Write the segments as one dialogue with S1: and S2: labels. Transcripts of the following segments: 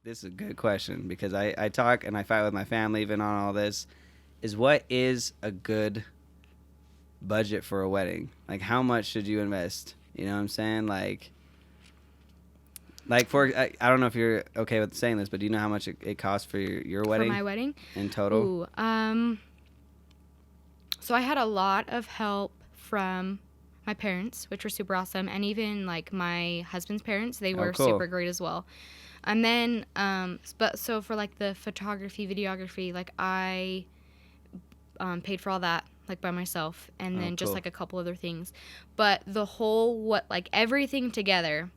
S1: This is a good question because I talk and I fight with my family even on all this. Is what is a good budget for a wedding? Like, how much should you invest? You know what I'm saying? I don't know if you're okay with saying this, but do you know how much it costs for your wedding?
S2: For my wedding?
S1: In total?
S2: Ooh, so I had a lot of help from my parents, which were super awesome, and even like my husband's parents, they were
S1: cool.
S2: super great as well. And then, but so for like the photography, videography, like I paid for all that like by myself, and then just
S1: cool.
S2: like a couple other things. But the whole like everything together,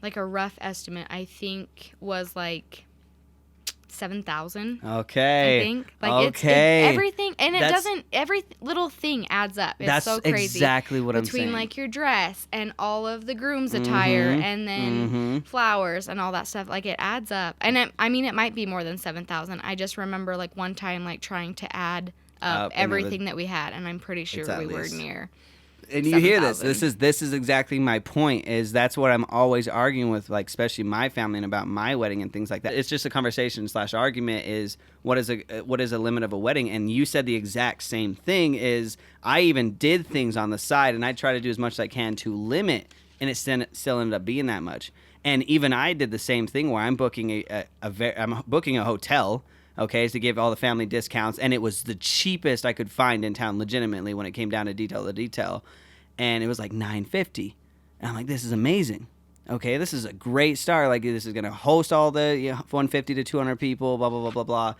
S2: like a rough estimate, I think was like 7,000.
S1: Okay.
S2: I think it's everything, and every little thing adds up. It's so crazy.
S1: That's exactly what I'm saying.
S2: Between like your dress and all of the groom's attire, and then flowers and all that stuff, like it adds up. And it might be more than 7,000. I just remember like one time like trying to add up everything that we had, and I'm pretty sure we were near.
S1: And you hear this. This is exactly my point. Is that's what I'm always arguing with, like especially my family and about my wedding and things like that. It's just a conversation / argument. Is what is a limit of a wedding? And you said the exact same thing. Is I even did things on the side, and I try to do as much as I can to limit, and it still ended up being that much. And even I did the same thing where I'm booking I'm booking a hotel. Okay, to give all the family discounts, and it was the cheapest I could find in town, legitimately, when it came down to detail, and it was like $950, and I'm like, this is amazing. Okay, this is a great start. Like, this is gonna host all the 150 to 200 people, blah blah blah blah blah,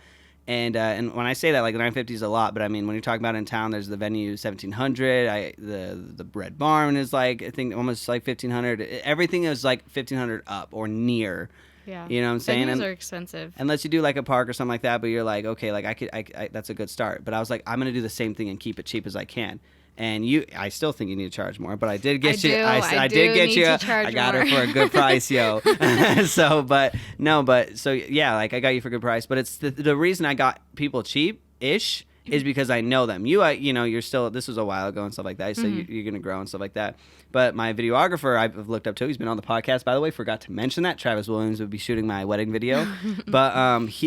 S1: and when I say that, like $950 is a lot, but I mean when you're talking about in town, there's the venue 1,700. The Red Barn is like I think almost like 1,500. Everything is like 1,500 up or near.
S2: Yeah.
S1: You know what I'm saying?
S2: Venues are expensive.
S1: Unless you do like a park or something like that, but you're like, okay, like I that's a good start. But I was like, I'm going to do the same thing and keep it cheap as I can. And I still think you need to charge more, but I did get you. I did get you. I got her for a good price, yo. So yeah, like I got you for a good price. But it's the reason I got people cheap-ish is because I know them. You're still, this was a while ago and stuff like that, so you're going to grow and stuff like that. But my videographer I've looked up to, he's been on the podcast, by the way, forgot to mention that. Travis Williams would be shooting my wedding video. But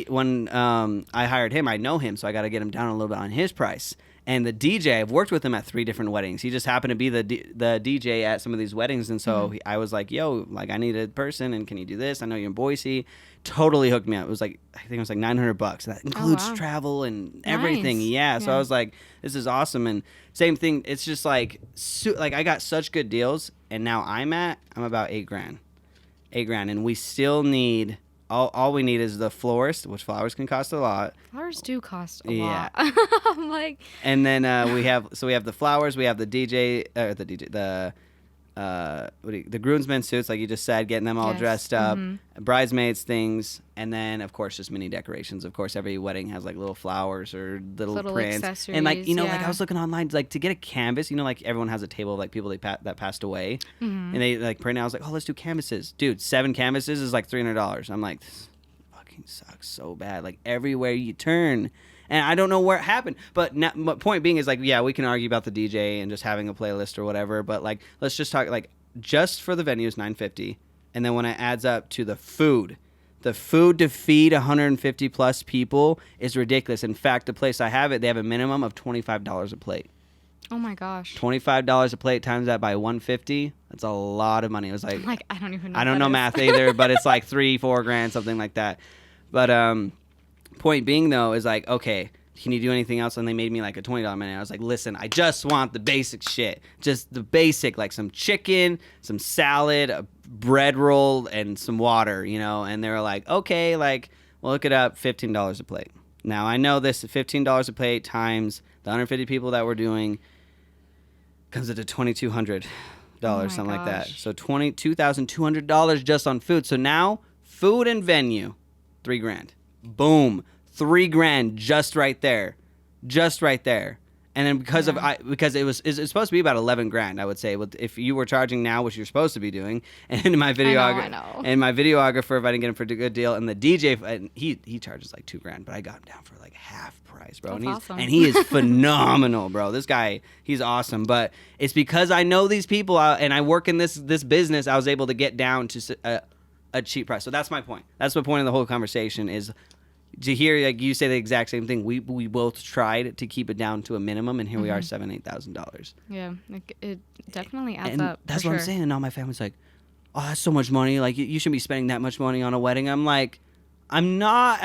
S1: when I hired him, I know him, so I got to get him down a little bit on his price. And the DJ, I've worked with him at 3 different weddings. He just happened to be the DJ at some of these weddings. And so I was like, yo, like I need a person, and can you do this? I know you're in Boise. Totally hooked me up. It was like, I think it was like $900. That includes travel and everything. Nice. Yeah. So I was like, this is awesome. And same thing. It's just like I got such good deals, and now I'm about $8,000. $8,000, and we still need. All we need is the florist, which flowers can cost a lot.
S2: Flowers do cost a lot. I'm like.
S1: And then we have the flowers, we have the the groomsmen suits, like you just said, getting them all dressed up, bridesmaids things, and then of course just mini decorations. Of course, every wedding has like little flowers or little prints,
S2: accessories,
S1: and like like I was looking online, like to get a canvas. Like everyone has a table of like people that passed away, and they like print. I was like, oh, let's do canvases, dude. 7 canvases is like $300. I'm like, this fucking sucks so bad. Like everywhere you turn. And I don't know where it happened. But point being is, like, yeah, we can argue about the DJ and just having a playlist or whatever. But, like, let's just talk, like, just for the venue is $950. And then when it adds up to the food to feed 150 plus people is ridiculous. In fact, the place I have it, they have a minimum of $25 a plate.
S2: Oh, my gosh.
S1: $25 a plate times that by 150. That's a lot of money. It was like
S2: I don't even know.
S1: I don't know math either, but it's like $3,000-$4,000, something like that. But, point being, though, is like, okay, can you do anything else? And they made me like a $20 menu. I was like, listen, I just want the basic shit. Just the basic, like some chicken, some salad, a bread roll, and some water, And they were like, okay, like, well, look it up, $15 a plate. Now, I know this $15 a plate times the 150 people that we're doing comes into $2,200, something like that. So $22,200 just on food. So now, food and venue, $3,000. Boom, $3,000 just right there. And then because it's supposed to be about $11,000, I would say, if you were charging now, which you're supposed to be doing. And my videographer, if I didn't get him for a good deal, and the DJ, he charges like $2,000, but I got him down for like half price, bro.
S2: That's awesome.
S1: And he is phenomenal, bro. This guy, he's awesome. But it's because I know these people and I work in this business. I was able to get down to a cheap price. So that's my point. That's the point of the whole conversation is to hear like you say the exact same thing. We both tried to keep it down to a minimum, and here we are, $7,000-$8,000.
S2: Yeah, it definitely adds
S1: and
S2: up.
S1: That's what I'm saying. And now my family's like, "Oh, that's so much money. Like you shouldn't be spending that much money on a wedding." I'm like, I'm not.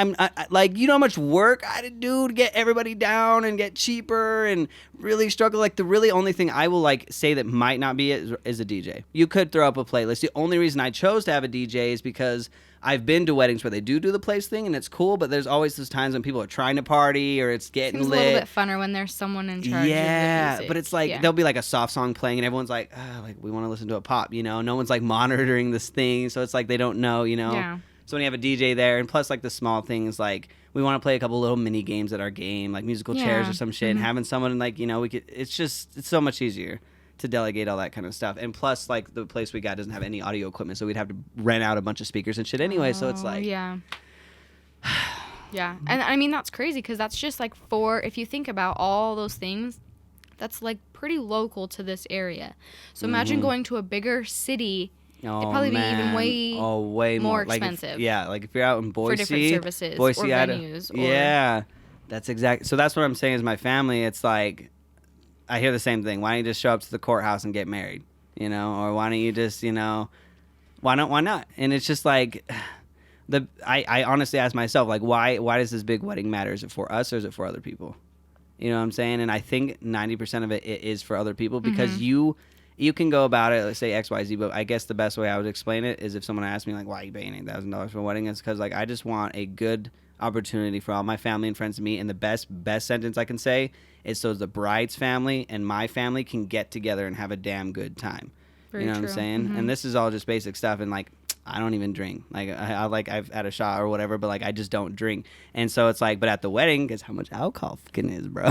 S1: Like, you know how much work I had to do to get everybody down and get cheaper and really struggle. Like, the really only thing I will like say that might not be it is a DJ. You could throw up a playlist. The only reason I chose to have a DJ is because I've been to weddings where they do the place thing and it's cool, but there's always those times when people are trying to party or it's getting
S2: Seems
S1: lit.
S2: a little bit funner when there's someone in charge.
S1: Yeah,
S2: of the music.
S1: but it's like there'll be like a soft song playing and everyone's like, like we want to listen to a pop, you know. No one's like monitoring this thing, so it's like they don't know, you know.
S2: Yeah.
S1: So when you have a DJ there, and plus like the small things, like we want to play a couple little mini games at our game, like musical chairs or some shit, and having someone like, you know, it's so much easier to delegate all that kind of stuff. And plus like the place we got doesn't have any audio equipment, so we'd have to rent out a bunch of speakers and shit anyway. So it's like,
S2: yeah. And I mean, that's crazy because that's just like if you think about all those things, that's like pretty local to this area. So imagine going to a bigger city.
S1: Oh,
S2: it'd probably be even
S1: way more
S2: expensive.
S1: Like if you're out in Boise,
S2: for different services
S1: Boise,
S2: or venues.
S1: Yeah, that's exactly. So that's what I'm saying is my family. It's like I hear the same thing. Why don't you just show up to the courthouse and get married? You know, or why don't you just, you know, why not? And it's just like I honestly ask myself, like, why does this big wedding matter? Is it for us or is it for other people? You know what I'm saying? And I think 90% of it is for other people because you can go about it, let's say XYZ, but I guess the best way I would explain it is if someone asked me, like, why are you paying $8,000 for a wedding? It's because, like, I just want a good opportunity for all my family and friends to meet. And the best sentence I can say is so the bride's family and my family can get together and have a damn good time.
S2: Very
S1: you know
S2: true.
S1: what I'm saying? And this is all just basic stuff. And, like, I don't even drink. Like, I've had a shot or whatever, but, like, I just don't drink. And so it's like, but at the wedding, guess how much alcohol fucking is, bro?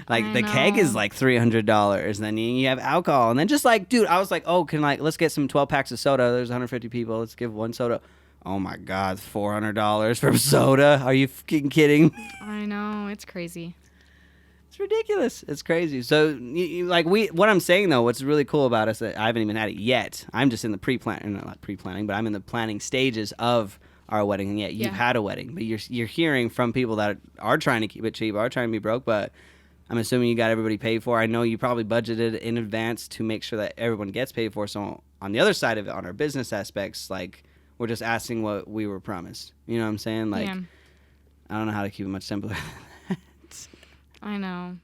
S1: Like, the keg is like $300. And then you have alcohol. And then just like, dude, I was like, oh, let's get some 12 packs of soda. There's 150 people. Let's give one soda. Oh, my God, $400 for soda. Are you fucking kidding me?
S2: I know. It's crazy.
S1: It's ridiculous. It's crazy. So, what I'm saying, though, what's really cool about us, that I haven't even had it yet. I'm just in the not pre-planning, but I'm in the planning stages of our wedding. And yet you've had a wedding. But you're hearing from people that are trying to keep it cheap, are trying to be broke, but I'm assuming you got everybody paid for. I know you probably budgeted in advance to make sure that everyone gets paid for. So, on the other side of it, on our business aspects, like, we're just asking what we were promised. You know what I'm saying? Like, I don't know how to keep it much simpler.
S2: I know.